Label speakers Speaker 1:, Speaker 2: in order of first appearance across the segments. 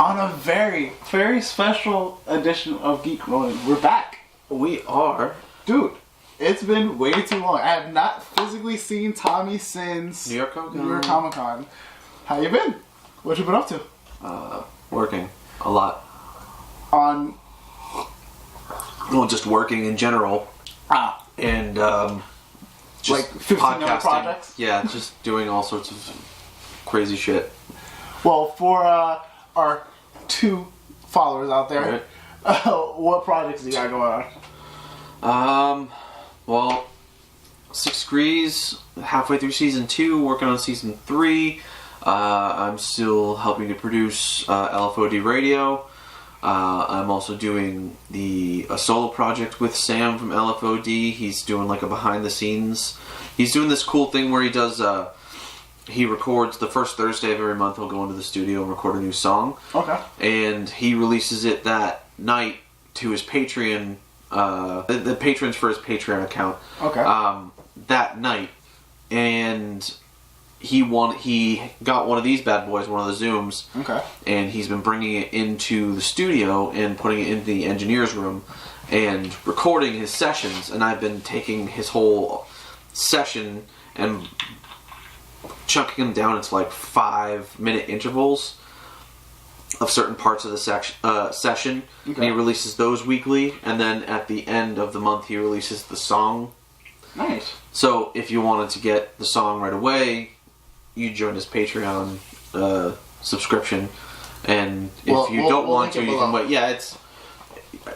Speaker 1: on a very, very special edition of Geek Rolling. We're back.
Speaker 2: We are.
Speaker 1: Dude, it's been way too long. I have not physically seen Tommy since
Speaker 2: New York
Speaker 1: Comic Con. How you been? What you been up to?
Speaker 2: Working a lot.
Speaker 1: On...
Speaker 2: Well, just working in general. And, just
Speaker 1: like 15 other projects?
Speaker 2: Yeah, just doing all sorts of crazy shit.
Speaker 1: Well, for our 2 followers out there, what projects do you got going on?
Speaker 2: Well, 6 Degrees, halfway through season 2, working on season 3. I'm still helping to produce LFOD Radio. I'm also doing a solo project with Sam from LFOD. He's doing like a behind the scenes. He's doing this cool thing where he does. He records the first Thursday of every month. He'll go into the studio and record a new song. Okay. And he releases it that night to his Patreon. The patrons for his Patreon account. Okay. That night, and he got one of these bad boys, one of the Zooms. Okay. And he's been bringing it into the studio and putting it into the engineer's room and recording his sessions. And I've been taking his whole session and chunking them down into like 5-minute intervals of certain parts of the session. Okay. And he releases those weekly. And then at the end of the month, he releases the song.
Speaker 1: Nice.
Speaker 2: So if you wanted to get the song right away, you join his Patreon subscription, and if you don't want to, you can wait. Yeah,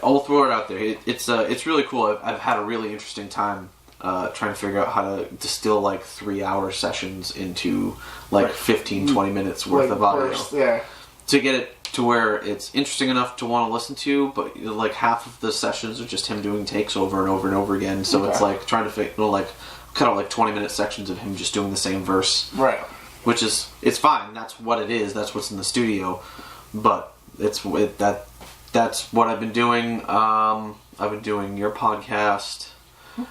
Speaker 2: I'll throw it out there. It's really cool. I've had a really interesting time trying to figure out how to distill like 3-hour sessions into like 15-20 minutes worth of audio.
Speaker 1: Yeah.
Speaker 2: To get it to where it's interesting enough to want to listen to, but like half of the sessions are just him doing takes over and over and over again. So it's like trying to cut out like 20-minute sections of him just doing the same verse. Right. Which it's fine. That's what it is. That's what's in the studio. But that's what I've been doing. I've been doing your podcast.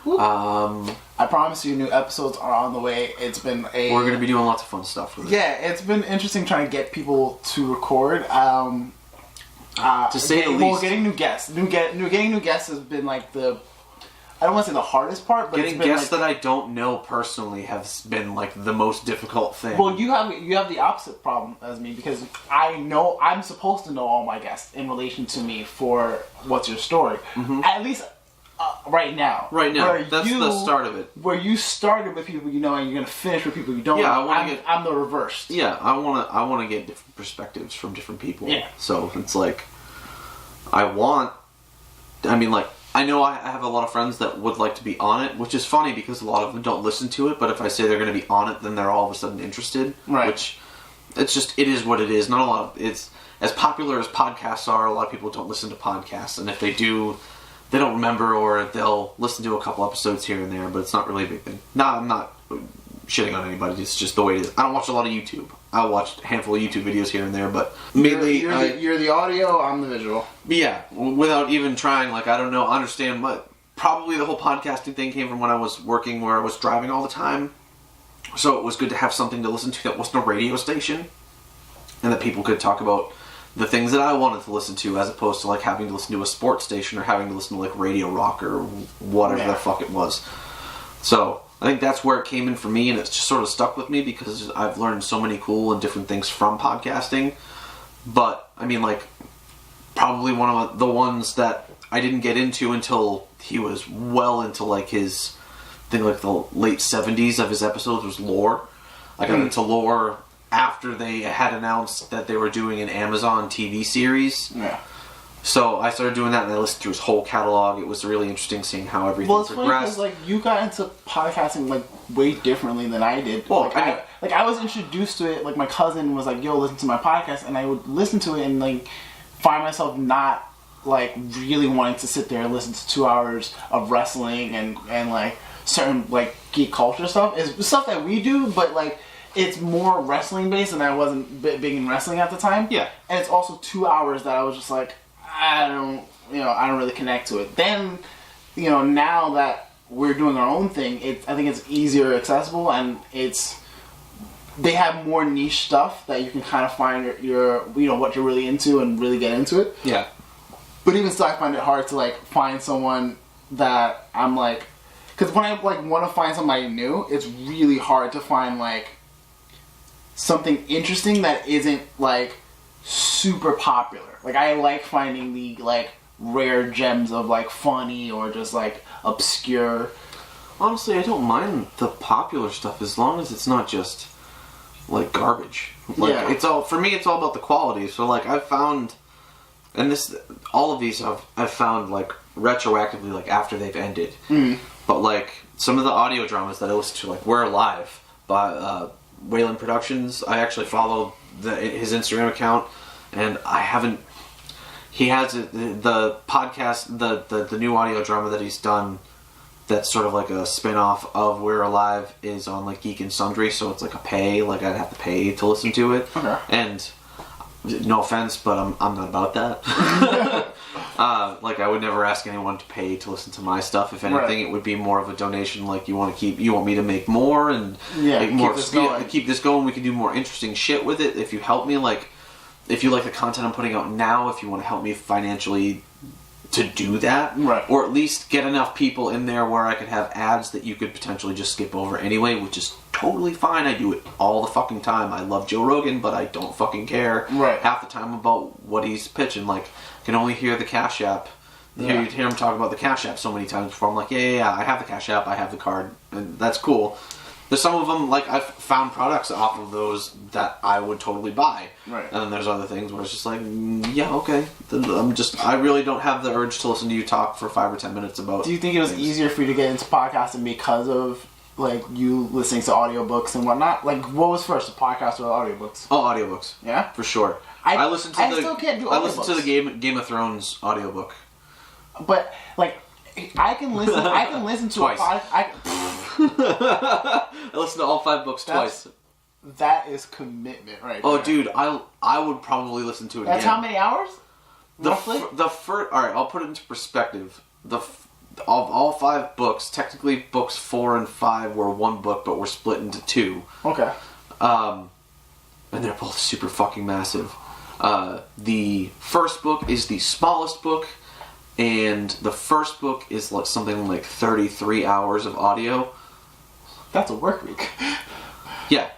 Speaker 1: I promise you, new episodes are on the way. It's been
Speaker 2: we're going to be doing lots of fun stuff with it.
Speaker 1: Yeah, it's been interesting trying to get people to record.
Speaker 2: To say the least,
Speaker 1: well, getting new guests. Getting new guests has been like I don't want to say the hardest part, but
Speaker 2: getting guests that I don't know personally has been like the most difficult thing.
Speaker 1: Well, you have the opposite problem as me, because I'm supposed to know all my guests in relation to me for What's Your Story. Mm-hmm. At least right now.
Speaker 2: Right now, that's the start of it.
Speaker 1: Where you started with people you know, and you're going to finish with people you don't know. I'm the reverse.
Speaker 2: Yeah, I want to get different perspectives from different people. Yeah. So it's like I know I have a lot of friends that would like to be on it, which is funny because a lot of them don't listen to it, but if I say they're going to be on it, then they're all of a sudden interested. Right. Which, it is what it is. Not a lot of, it's, as popular as podcasts are, a lot of people don't listen to podcasts, and if they do, they don't remember, or they'll listen to a couple episodes here and there, but it's not really a big thing. I'm not shitting on anybody, it's just the way it is. I don't watch a lot of YouTube. I watched a handful of YouTube videos here and there, but mainly...
Speaker 1: You're the audio, I'm the visual.
Speaker 2: Yeah, without even trying, I don't know, understand what... Probably the whole podcasting thing came from when I was working where I was driving all the time. So it was good to have something to listen to that wasn't a radio station, and that people could talk about the things that I wanted to listen to, as opposed to having to listen to a sports station or having to listen to Radio Rock or whatever the fuck it was. So... I think that's where it came in for me, and it's just sort of stuck with me because I've learned so many cool and different things from podcasting. But, probably one of the ones that I didn't get into until he was well into, his, I think, the late 70s of his episodes was lore. I got into lore after they had announced that they were doing an Amazon TV series. Yeah. So I started doing that, and I listened through his whole catalog. It was really interesting seeing how everything progressed.
Speaker 1: Well, it's funny because you got into podcasting way differently than I did. Well, I was introduced to it. My cousin was like, "Yo, listen to my podcast," and I would listen to it and find myself not really wanting to sit there and listen to 2 hours of wrestling and certain geek culture stuff. It's stuff that we do, but it's more wrestling based, and I wasn't big in wrestling at the time. Yeah, and it's also 2 hours that I was just I don't really connect to it. Then, now that we're doing our own thing, I think it's easier accessible, and it's they have more niche stuff that you can kind of find your what you're really into and really get into it.
Speaker 2: Yeah.
Speaker 1: But even still, I find it hard to like find someone that I'm like, because when I like want to find somebody new, it's really hard to find like something interesting that isn't like super popular. Like I like finding the like rare gems of like funny or just like obscure.
Speaker 2: Honestly, I don't mind the popular stuff as long as it's not just like garbage. Like
Speaker 1: Yeah.
Speaker 2: it's all for me. It's all about the quality. So like I've found, and all of these I've found like retroactively, like after they've ended. But like some of the audio dramas that I listen to, like We're Alive by Wayland Productions. I actually follow his Instagram account, and I haven't. He has the podcast, the new audio drama that he's done. That's sort of like a spin-off of We're Alive is on like Geek and Sundry, so it's like a pay. Like I'd have to pay to listen to it.
Speaker 1: Okay.
Speaker 2: And no offense, but I'm not about that. Like I would never ask anyone to pay to listen to my stuff. If anything, It would be more of a donation. Like you want me to make more and make more keep this going. We can do more interesting shit with it if you help me. Like if you like the content I'm putting out now, if you want to help me financially to do that, or at least get enough people in there where I could have ads that you could potentially just skip over anyway, which is totally fine. I do it all the fucking time. I love Joe Rogan, but I don't fucking care half the time about what he's pitching. Like, I can only hear the Cash App. Hear him talk about the Cash App so many times before I'm like, yeah, I have the Cash App, I have the card, and that's cool. There's some of them, like, I've found products off of those that I would totally buy.
Speaker 1: Right.
Speaker 2: And then there's other things where it's just like, yeah, okay. I really don't have the urge to listen to you talk for 5 or 10 minutes about
Speaker 1: Do you think it was easier for you to get into podcasting because of, like, you listening to audiobooks and whatnot? Like, what was first, the podcast or the audiobooks?
Speaker 2: Oh, audiobooks.
Speaker 1: Yeah?
Speaker 2: For sure.
Speaker 1: I
Speaker 2: listened to
Speaker 1: still can't do audiobooks.
Speaker 2: I listened to the Game of Thrones audiobook.
Speaker 1: But, like, I can listen to
Speaker 2: Twice.
Speaker 1: a podcast.
Speaker 2: I listened to all 5 books twice.
Speaker 1: That is commitment, right?
Speaker 2: Oh,
Speaker 1: there.
Speaker 2: dude, I would probably listen to it
Speaker 1: That's
Speaker 2: again.
Speaker 1: how many hours? Roughly?
Speaker 2: All right, I'll put it into perspective. Of all 5 books, technically books 4 and 5 were one book, but were split into 2.
Speaker 1: Okay.
Speaker 2: And they're both super fucking massive. The first book is the smallest book, and the first book is like something like 33 hours of audio.
Speaker 1: That's a work week.
Speaker 2: Yeah.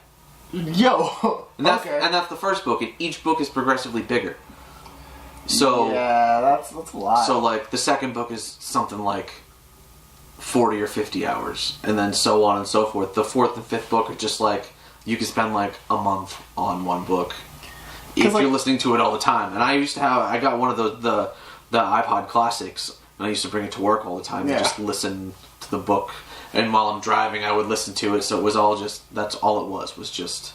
Speaker 1: Yo.
Speaker 2: And that's the first book, and each book is progressively bigger. So
Speaker 1: yeah, that's a lot.
Speaker 2: So like the second book is something like 40 or 50 hours, and then so on and so forth. The 4th and 5th book are just like you can spend like a month on one book if you're listening to it all the time. And I got one of the iPod Classics, and I used to bring it to work all the time and just listen to the book. And while I'm driving, I would listen to it. So it was all that's all it was just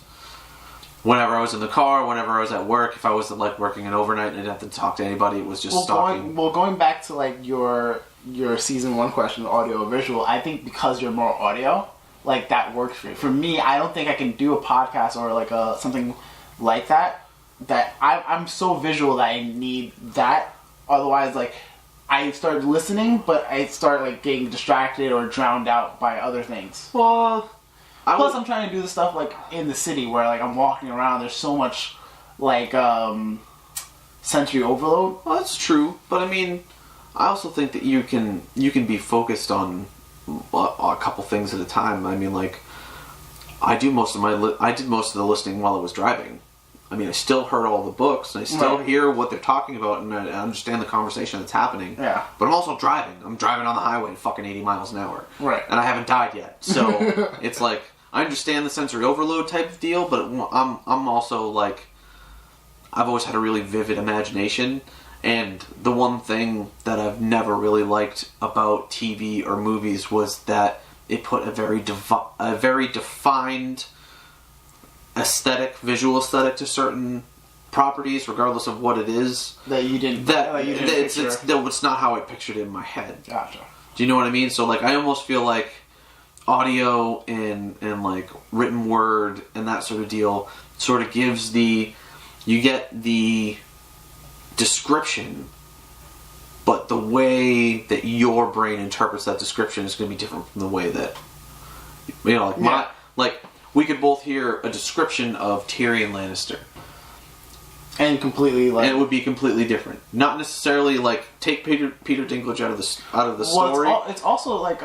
Speaker 2: whenever I was in the car, whenever I was at work. If I was like working an overnight and I didn't have to talk to anybody, it was just stalking.
Speaker 1: Going back to like your season 1 question, audio visual, I think because you're more audio, like that works for you. For me, I don't think I can do a podcast or like something like that. That I'm so visual that I need that. Otherwise, like I start listening, but I start like getting distracted or drowned out by other things.
Speaker 2: Well,
Speaker 1: I'm trying to do the stuff like in the city where like I'm walking around. There's so much like sensory overload.
Speaker 2: Well, that's true, but I mean, I also think that you can be focused on a couple things at a time. I mean, like I did most of the listening while I was driving. I mean, I still heard all the books, and I still hear what they're talking about, and I understand the conversation that's happening. Yeah. But I'm also driving. I'm driving on the highway at fucking 80 miles an hour. Right. And I haven't died yet. So it's like, I understand the sensory overload type of deal, but I'm also like, I've always had a really vivid imagination, and the one thing that I've never really liked about TV or movies was that it put a very defined visual aesthetic to certain properties, regardless of what it is. That you didn't. It's not how I pictured it in my head. Gotcha. Do you know what I mean? So like, I almost feel like audio and like written word and that sort of deal sort of gives you get the description, but the way that your brain interprets that description is going to be different from the way that like we could both hear a description of Tyrion Lannister.
Speaker 1: And completely like...
Speaker 2: And it would be completely different. Not necessarily like, take Peter Dinklage out of the story.
Speaker 1: It's also like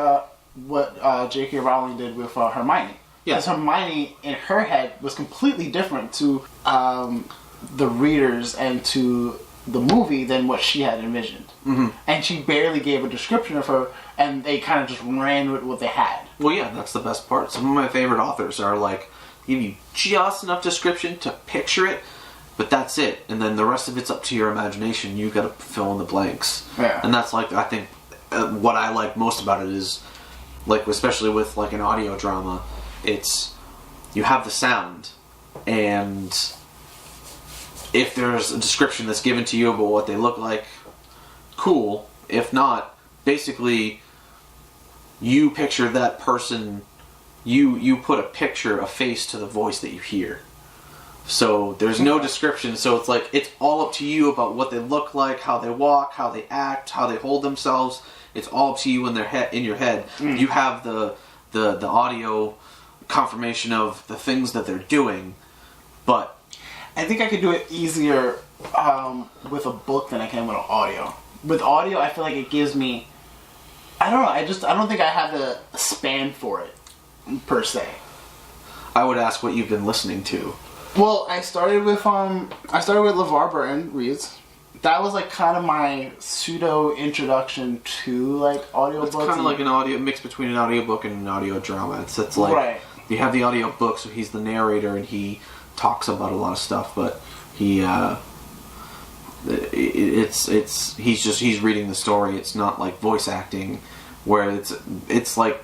Speaker 1: what J.K. Rowling did with Hermione.
Speaker 2: Yeah.
Speaker 1: Because Hermione, in her head, was completely different to the readers and to the movie than what she had envisioned.
Speaker 2: Mm-hmm.
Speaker 1: And she barely gave a description of her, and they kind of just ran with what they had.
Speaker 2: Well, yeah, that's the best part. Some of my favorite authors are like, give you just enough description to picture it, but that's it. And then the rest of it's up to your imagination. You got to fill in the blanks.
Speaker 1: Yeah.
Speaker 2: And that's like, I think, what I like most about it is, like, especially with like an audio drama, it's, you have the sound, and if there's a description that's given to you about what they look like, cool. If not, basically, you picture that person, you put a picture, a face to the voice that you hear. So there's no description, so it's like, it's all up to you about what they look like, how they walk, how they act, how they hold themselves. It's all up to you in your head. You have the audio confirmation of the things that they're doing, but
Speaker 1: I think I could do it easier with a book than I can with audio. With audio, I feel like it gives me, I don't know, I don't think I have the span for it, per se.
Speaker 2: I would ask what you've been listening to.
Speaker 1: Well, I started with LeVar Burton reads. That was like kind of my pseudo introduction to like audiobooks.
Speaker 2: It's kind of like an audio mix between an audiobook and an audio drama. It's like,
Speaker 1: right.
Speaker 2: You have the audiobook, so he's the narrator and he talks about a lot of stuff, but he's reading the story. It's not like voice acting, where it's like,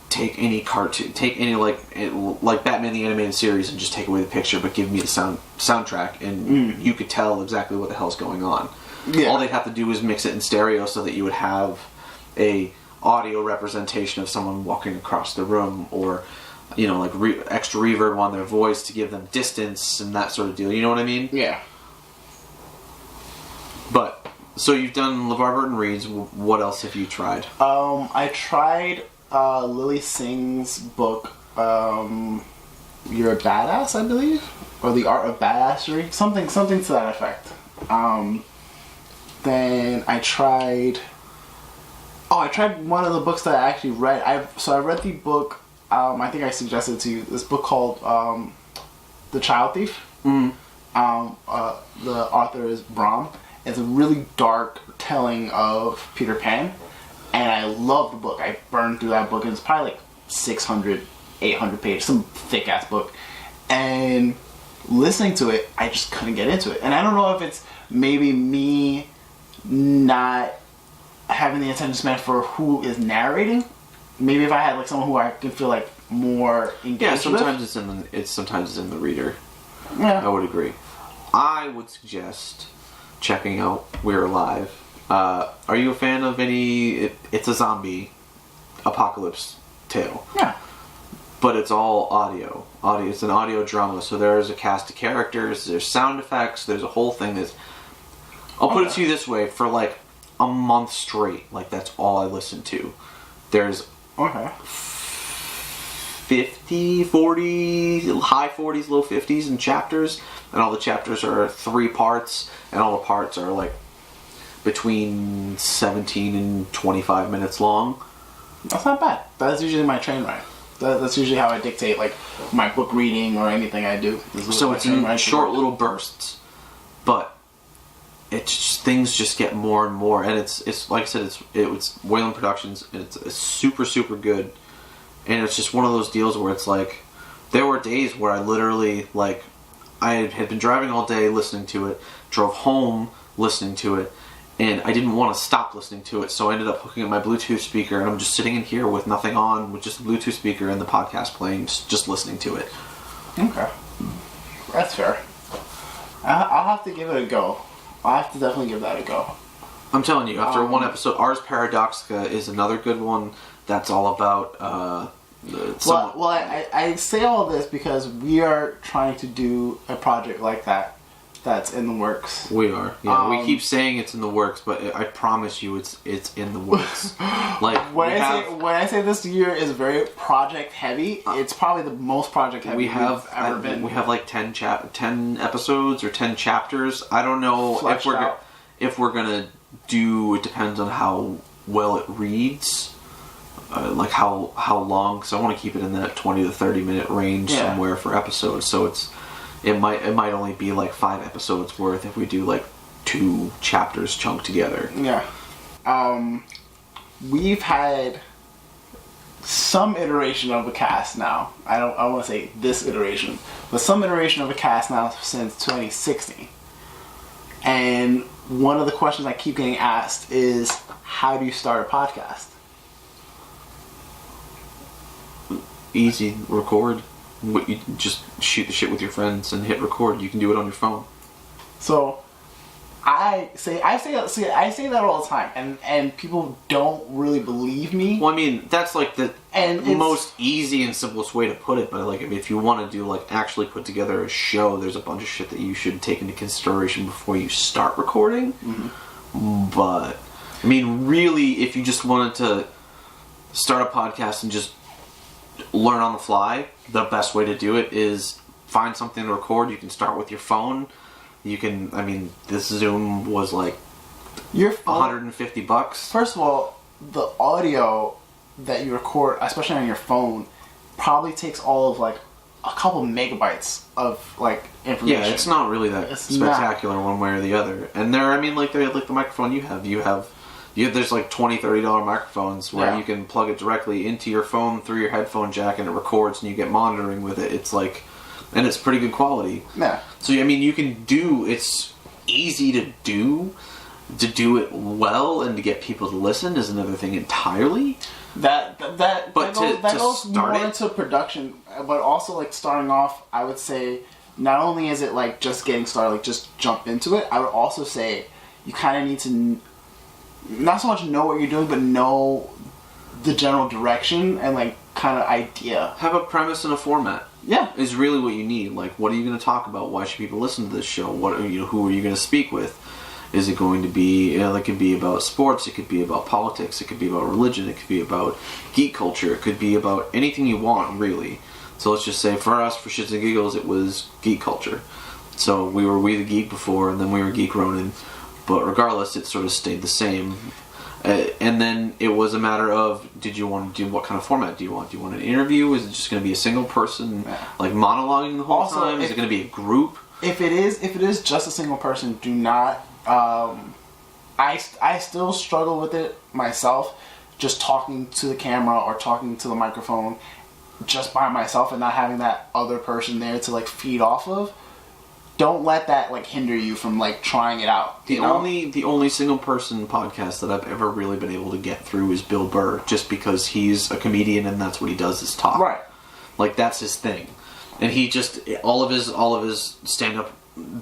Speaker 2: take any cartoon, take any like Batman the Animated Series and just take away the picture, but give me the soundtrack, and you could tell exactly what the hell's going on. Yeah. All they'd have to do is mix it in stereo so that you would have a audio representation of someone walking across the room, or like extra reverb on their voice to give them distance and that sort of deal. You know what I mean?
Speaker 1: Yeah.
Speaker 2: But so you've done LeVar Burton reads. What else have you tried?
Speaker 1: I tried Lily Singh's book, You're a Badass, I believe, or The Art of Badassery, something to that effect. Then I tried one of the books that I actually read. I read the book. I think I suggested to you this book called The Child Thief. The author is Brahm. It's a really dark telling of Peter Pan, and I love the book. I burned through that book, and it's probably like 600, 800 pages, some thick ass book. And listening to it, I just couldn't get into it. And I don't know if it's maybe me not having the attention span for who is narrating. Maybe if I had like someone who I could feel like more engaged.
Speaker 2: Yeah, sometimes
Speaker 1: with.
Speaker 2: Sometimes it's in the reader.
Speaker 1: Yeah,
Speaker 2: I would agree. I would suggest checking out We're Alive. Are you a fan of any? It's a zombie apocalypse tale.
Speaker 1: Yeah,
Speaker 2: but it's all audio. It's an audio drama. So there's a cast of characters. There's sound effects. There's a whole thing. I'll put it to you this way: for like a month straight, like that's all I listened to. There's 50, 40, high 40s, low 50s in chapters, and all the chapters are 3 parts, and all the parts are like between 17 and 25 minutes long.
Speaker 1: That's not bad. That's usually my train ride. That's usually how I dictate like my book reading or anything I do.
Speaker 2: So it's in short little bursts, but things just get more and more, and it's like I said, it's Wayland Productions, and it's super, super good, and it's just one of those deals where it's like, there were days where I literally, like, I had been driving all day listening to it, drove home listening to it, and I didn't want to stop listening to it, so I ended up hooking up my Bluetooth speaker, and I'm just sitting in here with nothing on, with just a Bluetooth speaker and the podcast playing, just listening to it.
Speaker 1: Okay. That's fair. I'll have to give it a go. I'll have to definitely give that a go.
Speaker 2: I'm telling you, after one episode, Ars Paradoxica is another good one that's all about...
Speaker 1: I say all this because we are trying to do a project like that that's in the works.
Speaker 2: We are. Yeah, we keep saying it's in the works, but I promise you it's in the works. Like
Speaker 1: when I say this year is very project heavy, it's probably the most project heavy we've ever been.
Speaker 2: We have like 10 episodes or 10 chapters. I don't know if we're gonna do. It depends on how well it reads. Like how long, because I want to keep it in that 20 to 30 minute range somewhere for episodes. So it might only be like 5 episodes worth if we do like 2 chapters chunked together.
Speaker 1: Yeah. We've had some iteration of a cast now. I want to say this iteration, but some iteration of a cast now since 2016. And one of the questions I keep getting asked is, how do you start a podcast?
Speaker 2: Easy. Record. You just shoot the shit with your friends and hit record. You can do it on your phone.
Speaker 1: So I say that all the time, and people don't really believe me.
Speaker 2: Well, I mean, that's like the most easy and simplest way to put it. But like, if you want to do like actually put together a show, there's a bunch of shit that you should take into consideration before you start recording. Mm-hmm. But I mean, really, if you just wanted to start a podcast and just learn on the fly, the best way to do it is find something to record. You can start with your phone. You can, I mean, this Zoom was like your $150.
Speaker 1: First of all, the audio that you record, especially on your phone, probably takes all of like a couple megabytes of like information.
Speaker 2: Yeah, it's not really that spectacular one way or the other. And there, I mean, like the microphone you have there's like $20, $30 microphones where you can plug it directly into your phone through your headphone jack and it records and you get monitoring with it. It's like, and it's pretty good quality.
Speaker 1: Yeah. So,
Speaker 2: I mean, it's easy to do it well and to get people to listen is another thing entirely.
Speaker 1: That goes more into production, but also like starting off, I would say not only is it like just getting started, like just jump into it, I would also say you kind of need to not so much know what you're doing, but know the general direction and like kind of idea.
Speaker 2: Have a premise and a format.
Speaker 1: Yeah,
Speaker 2: is really what you need. Like, what are you going to talk about? Why should people listen to this show? Who are you going to speak with? Is it going to be? It could be about sports. It could be about politics. It could be about religion. It could be about geek culture. It could be about anything you want, really. So let's just say for us, for shits and giggles, it was geek culture. So we were We the Geek before, and then we were Geek Ronin. But regardless, it sort of stayed the same. And then it was a matter of, did you want to do, what kind of format do you want? Do you want an interview? Is it just going to be a single person, like monologuing the whole time? Is it going to be a group?
Speaker 1: If it is just a single person, do not. I still struggle with it myself, just talking to the camera or talking to the microphone, just by myself and not having that other person there to like feed off of. Don't let that like hinder you from like trying it out.
Speaker 2: The only single person podcast that I've ever really been able to get through is Bill Burr, just because he's a comedian and that's what he does is talk.
Speaker 1: Right.
Speaker 2: Like that's his thing. And he just all of his stand up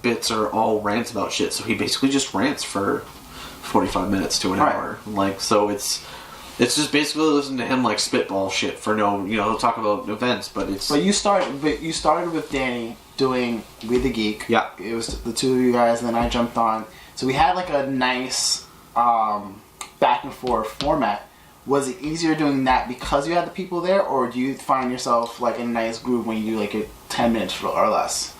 Speaker 2: bits are all rants about shit. So he basically just rants for 45 minutes to an hour. Like so it's just basically listening to him like spitball shit for no, he'll talk about events, but it's.
Speaker 1: But you started with Danny doing We the Geek.
Speaker 2: Yeah.
Speaker 1: It was the two of you guys, and then I jumped on. So we had like a nice back and forth format. Was it easier doing that because you had the people there, or do you find yourself like in a nice groove when you do like 10 minutes or less?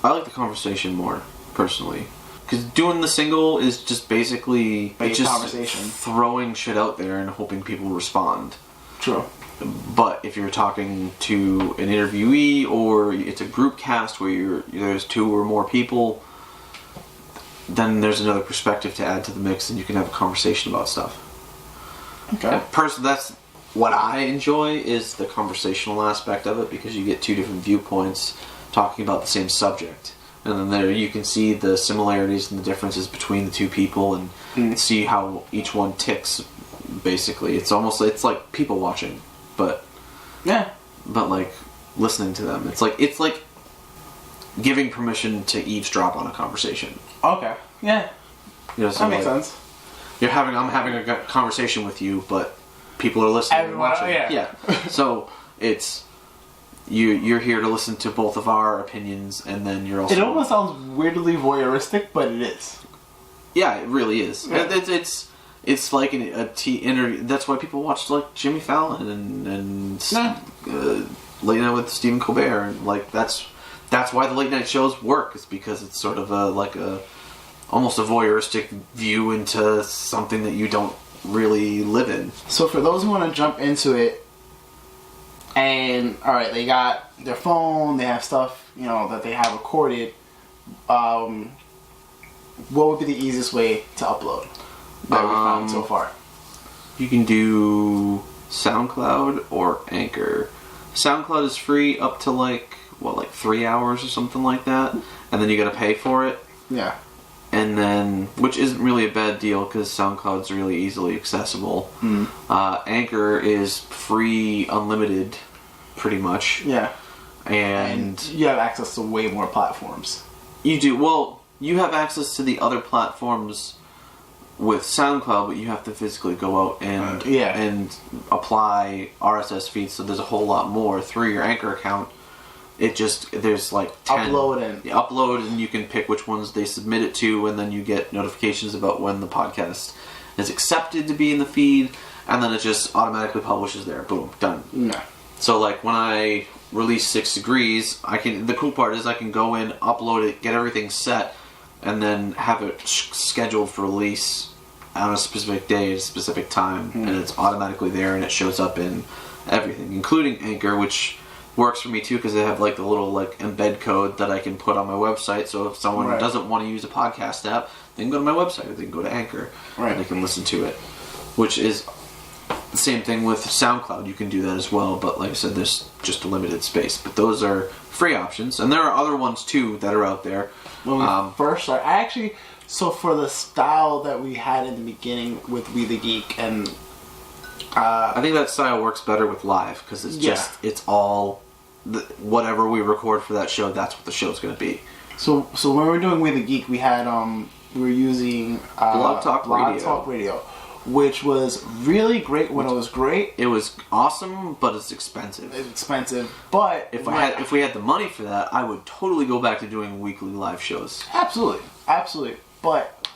Speaker 2: I like the conversation more, personally. Because doing the single is just basically
Speaker 1: it's just
Speaker 2: conversation, throwing shit out there and hoping people respond.
Speaker 1: True.
Speaker 2: But if you're talking to an interviewee or it's a group cast where there's 2 or more people, then there's another perspective to add to the mix and you can have a conversation about stuff.
Speaker 1: Okay.
Speaker 2: That's what I enjoy, is the conversational aspect of it, because you get 2 different viewpoints talking about the same subject. And then there you can see the similarities and the differences between the 2 people and see how each one ticks, basically. It's like people watching. But like listening to them, it's like
Speaker 1: giving permission to eavesdrop on a conversation.
Speaker 2: Okay, yeah,
Speaker 1: so that makes sense.
Speaker 2: I'm having a conversation with you, but people are listening and watching.
Speaker 1: Yeah.
Speaker 2: So it's you're here to listen to both of our opinions, and then you're also...
Speaker 1: It almost sounds weirdly voyeuristic, but it is.
Speaker 2: Yeah, it really is.
Speaker 1: Yeah.
Speaker 2: It's like a interview. That's why people watch like Jimmy Fallon and Late Night with Stephen Colbert. And, like that's why the late night shows work. Is because it's sort of almost a voyeuristic view into something that you don't really live in.
Speaker 1: So for those who want to jump into it, and alright, they got their phone, they have stuff, that they have recorded, what would be the easiest way to upload that we found so far?
Speaker 2: You can do SoundCloud or Anchor. SoundCloud is free up to like 3 hours or something like that, and then you gotta pay for it.
Speaker 1: Yeah.
Speaker 2: And then, which isn't really a bad deal because SoundCloud's really easily accessible. Anchor is free, unlimited, pretty much.
Speaker 1: Yeah.
Speaker 2: And
Speaker 1: you have access to way more platforms.
Speaker 2: You do. Well, you have access to the other platforms with SoundCloud, but you have to physically go out and apply RSS feeds, so there's a whole lot more through your Anchor account. There's like 10. Upload, and you can pick which ones they submit it to, and then you get notifications about when the podcast is accepted to be in the feed, and then it just automatically publishes there. Boom, done.
Speaker 1: Yeah.
Speaker 2: So like when I release 6 Degrees, the cool part is I can go in, upload it, get everything set, and then have it scheduled for release on a specific day at a specific time, and it's automatically there, and it shows up in everything, including Anchor, which works for me too because they have like the little embed code that I can put on my website. So if someone doesn't want to use a podcast app, they can go to my website or they can go to Anchor and they can listen to it. Which is the same thing with SoundCloud. You can do that as well, but like I said, there's just a limited space. But those are free options, and there are other ones too that are out there.
Speaker 1: When we first started, so for the style that we had in the beginning with We the Geek and
Speaker 2: I think that style works better with live because it's all whatever we record for that show. That's what the show's going to be.
Speaker 1: So when we were doing We the Geek, we had we were using
Speaker 2: Blog Talk
Speaker 1: Radio, which was really great when it was great.
Speaker 2: It was awesome, but it's expensive.
Speaker 1: But
Speaker 2: if we had the money for that, I would totally go back to doing weekly live shows.
Speaker 1: Absolutely. But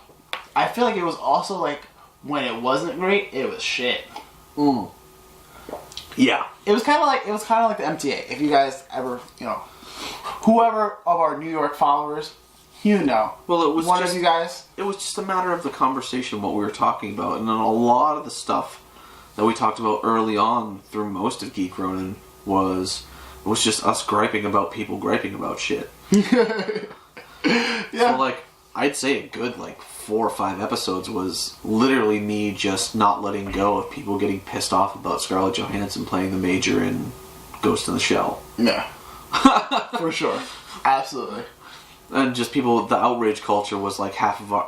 Speaker 1: I feel like it was also like when it wasn't great, it was shit.
Speaker 2: Yeah.
Speaker 1: It was kind of like the MTA. If you guys ever, whoever of our New York followers, Well, it was of you guys.
Speaker 2: It was just a matter of the conversation, what we were talking about, and then a lot of the stuff that we talked about early on through most of Geek Ronin was just us griping about people griping about shit.
Speaker 1: Yeah.
Speaker 2: So I'd say a good 4 or 5 episodes was literally me just not letting go of people getting pissed off about Scarlett Johansson playing the Major in Ghost in the Shell.
Speaker 1: Yeah. For sure. Absolutely.
Speaker 2: And just the outrage culture was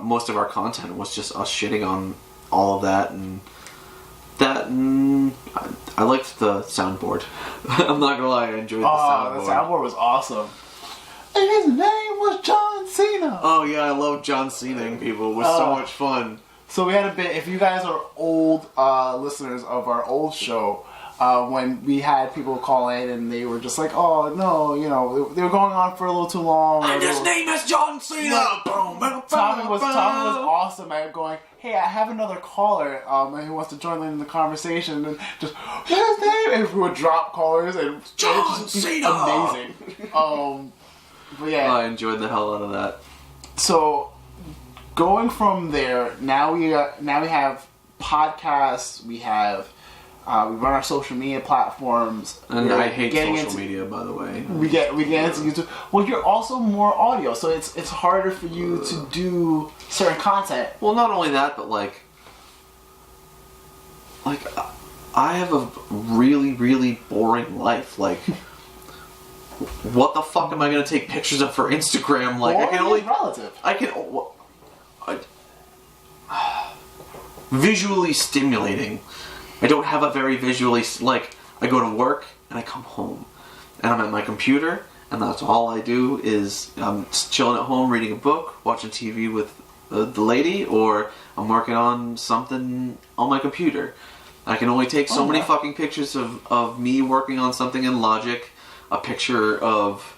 Speaker 2: most of our content was just us shitting on all of that, and I liked the soundboard. I'm not gonna lie, I enjoyed the soundboard.
Speaker 1: The soundboard was awesome. And his name was John Cena.
Speaker 2: Oh yeah, I love John Cena-ing people. It was so much fun.
Speaker 1: So we had a bit, if you guys are old listeners of our old show, when we had people call in and they were just like, oh no, they were going on for a little too long.
Speaker 2: And his name is John Cena!
Speaker 1: Tommy was awesome at going, hey, I have another caller who wants to join in the conversation, and just, his name, and we would drop callers, and
Speaker 2: John Cena!
Speaker 1: Amazing. But yeah.
Speaker 2: I enjoyed the hell out of that.
Speaker 1: So, going from there, now we have podcasts, we run our social media platforms.
Speaker 2: And I hate social media, by the way.
Speaker 1: We get into YouTube. Well, you're also more audio, so it's harder for you to do certain content.
Speaker 2: Well, not only that, but I have a really, really boring life. What the fuck am I going to take pictures of for Instagram?
Speaker 1: I can only relative.
Speaker 2: Visually stimulating. I don't have a very visually I go to work and I come home and I'm at my computer and that's all I do is I'm chilling at home reading a book, watching TV with the lady, or I'm working on something on my computer. I can only take so many fucking pictures of me working on something in Logic a picture of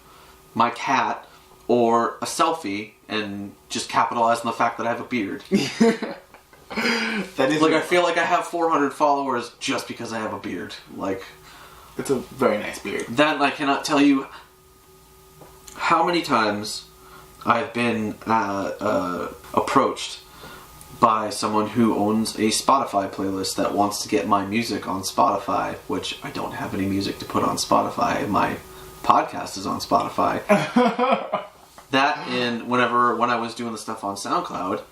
Speaker 2: my cat or a selfie and just capitalize on the fact that I have a beard.
Speaker 1: That is
Speaker 2: like, I feel like I have 400 followers just because I have a beard. Like,
Speaker 1: it's a very nice beard.
Speaker 2: That I cannot tell you how many times I've been approached by someone who owns a Spotify playlist that wants to get my music on Spotify, which I don't have any music to put on Spotify. My podcast is on Spotify. That, and when I was doing the stuff on Soundcloud,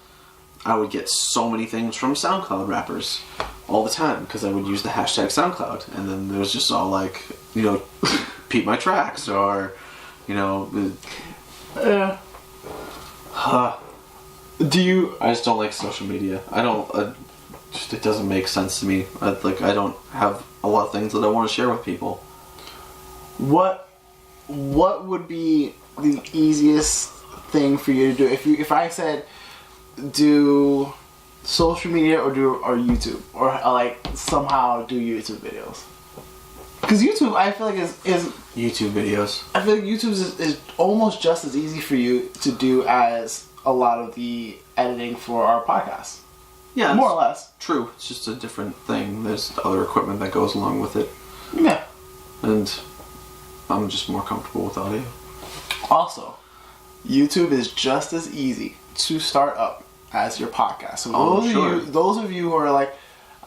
Speaker 2: I would get so many things from SoundCloud rappers all the time because I would use the hashtag SoundCloud, and then there was just all like, you know, peep my tracks, or, you know,
Speaker 1: do you?
Speaker 2: I just don't like social media. I don't. Just, it doesn't make sense to me. I don't have a lot of things that I want to share with people.
Speaker 1: What would be the easiest thing for you to do if I said do social media or YouTube, or like somehow do YouTube videos? Because YouTube, I feel like is
Speaker 2: YouTube videos.
Speaker 1: I feel like YouTube is almost just as easy for you to do as a lot of the editing for our podcast.
Speaker 2: Yeah,
Speaker 1: more or less.
Speaker 2: True. It's just a different thing. There's other equipment that goes along with it.
Speaker 1: Yeah.
Speaker 2: And I'm just more comfortable with audio.
Speaker 1: Also, YouTube is just as easy to start up as your podcast. So those of you who are like,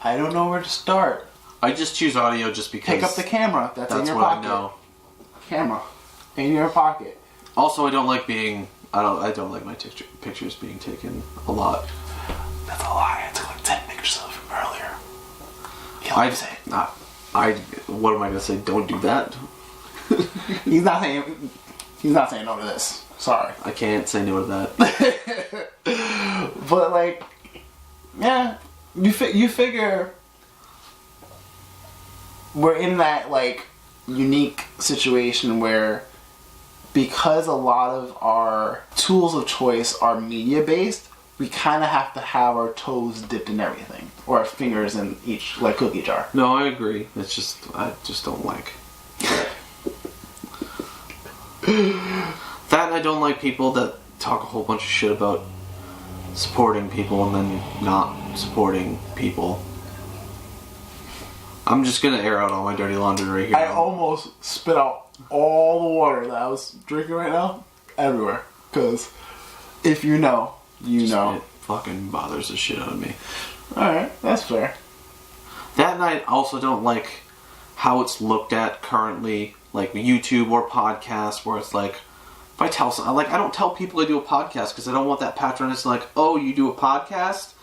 Speaker 1: I don't know where to start.
Speaker 2: I just choose audio just because.
Speaker 1: Pick up the camera. That's in your
Speaker 2: what
Speaker 1: pocket.
Speaker 2: I know.
Speaker 1: Camera in your pocket.
Speaker 2: Also, I don't like like my pictures being taken a lot.
Speaker 1: That's a lie. I took like 10 pictures of him earlier.
Speaker 2: What am I gonna say? Don't do that.
Speaker 1: He's not saying no to this. Sorry.
Speaker 2: I can't say no to that.
Speaker 1: But like, yeah, you figure we're in that like unique situation where, because a lot of our tools of choice are media based, we kind of have to have our toes dipped in everything, or our fingers in each like cookie jar.
Speaker 2: No, I agree. It's just I just don't like that. I don't like people that talk a whole bunch of shit about supporting people and then not supporting people. I'm just gonna air out all my dirty laundry right here.
Speaker 1: I almost spit out all the water that I was drinking right now everywhere, because if you know, you know.
Speaker 2: It fucking bothers the shit out of me.
Speaker 1: Alright, that's fair.
Speaker 2: That night, I also don't like how it's looked at currently, like YouTube or podcasts, where it's like, if I tell someone, like, I don't tell people I do a podcast because I don't want that patronage, like, oh, you do a podcast?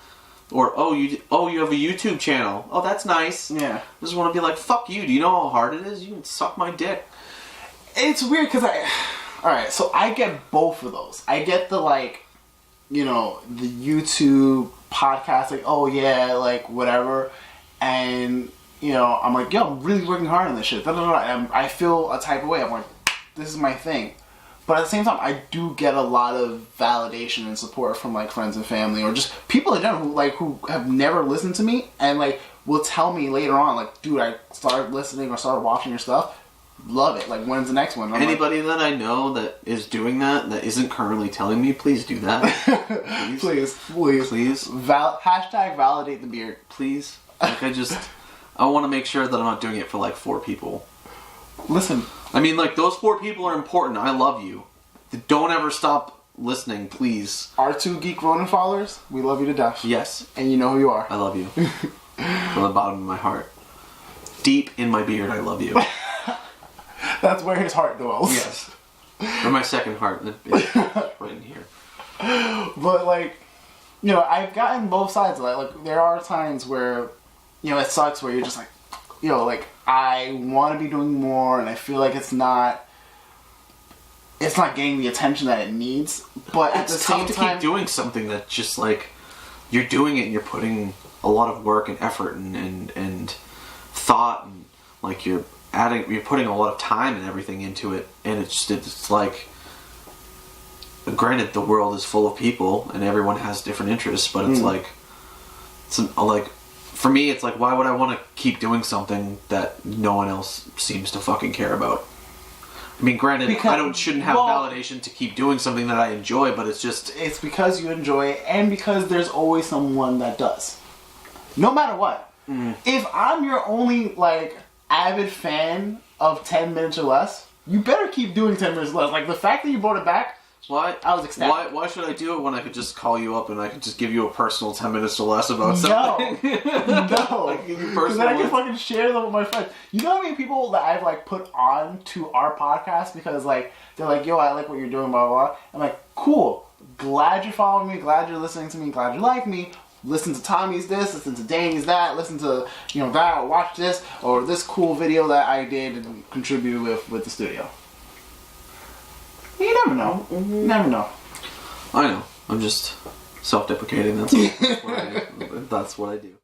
Speaker 2: Or, oh, you have a YouTube channel. Oh, that's nice.
Speaker 1: Yeah.
Speaker 2: I just want to be like, fuck you. Do you know how hard it is? You can suck my dick.
Speaker 1: It's weird because alright, so I get both of those. I get the, like, you know, the YouTube podcast, like, oh yeah, like, whatever. And, you know, I'm like, yo, I'm really working hard on this shit. And I feel a type of way. I'm like, this is my thing. But at the same time, I do get a lot of validation and support from, like, friends and family, or just people in general who have never listened to me and, like, will tell me later on, like, dude, I started listening or started watching your stuff. Love it. Like, when's the next one?
Speaker 2: Anybody that I know that is doing that isn't currently telling me, please do that.
Speaker 1: Please. Hashtag validate the beard.
Speaker 2: Please. Like, I want to make sure that I'm not doing it for, like, 4 people.
Speaker 1: Listen.
Speaker 2: I mean, like, those 4 people are important. I love you. Don't ever stop listening, please.
Speaker 1: Our 2 Geek Ronin followers, we love you to death.
Speaker 2: Yes.
Speaker 1: And you know who you are.
Speaker 2: I love you. From the bottom of my heart. Deep in my beard, I love you.
Speaker 1: That's where his heart dwells.
Speaker 2: Yes. Or my second heart. It's right in here.
Speaker 1: But, like, you know, I've gotten both sides of that. Like, there are times where, you know, it sucks where you're just like, you know, like, I want to be doing more, and I feel like it's not getting the attention that it needs. But at the same time,
Speaker 2: it's tough to keep doing something that just, like, you're doing it and you're putting a lot of work and effort and thought, and, like, you're putting a lot of time and everything into it, and it's like, granted, the world is full of people and everyone has different interests, but it's like, for me, it's like, why would I want to keep doing something that no one else seems to fucking care about? I mean, granted,
Speaker 1: Because-
Speaker 2: I shouldn't have validation to keep doing something that I enjoy, but it's just...
Speaker 1: It's because you enjoy it, and because there's always someone that does. No matter what. If I'm your only, like, avid fan of 10 minutes or less, you better keep doing 10 minutes or less. Like, the fact that you brought it back,
Speaker 2: Why?
Speaker 1: I was ecstatic.
Speaker 2: Why should I do it when I could just call you up and I could just give you a personal 10 minutes or less about something?
Speaker 1: No.
Speaker 2: I can give you
Speaker 1: Because
Speaker 2: personal
Speaker 1: then I can
Speaker 2: ones.
Speaker 1: fucking share them with my friends. You know how many people that I've, like, put on to our podcast because, like, they're like, yo, I like what you're doing, blah, blah, blah. I'm like, cool. Glad you're following me. Glad you're listening to me. Glad you like me. Listen to Tommy's this. Listen to Danny's that. Listen to, you know, that. Watch this. Or this cool video that I did and contribute with the studio. You never know. You never know.
Speaker 2: I know. I'm just self-deprecating. That's what I do. That's what I do.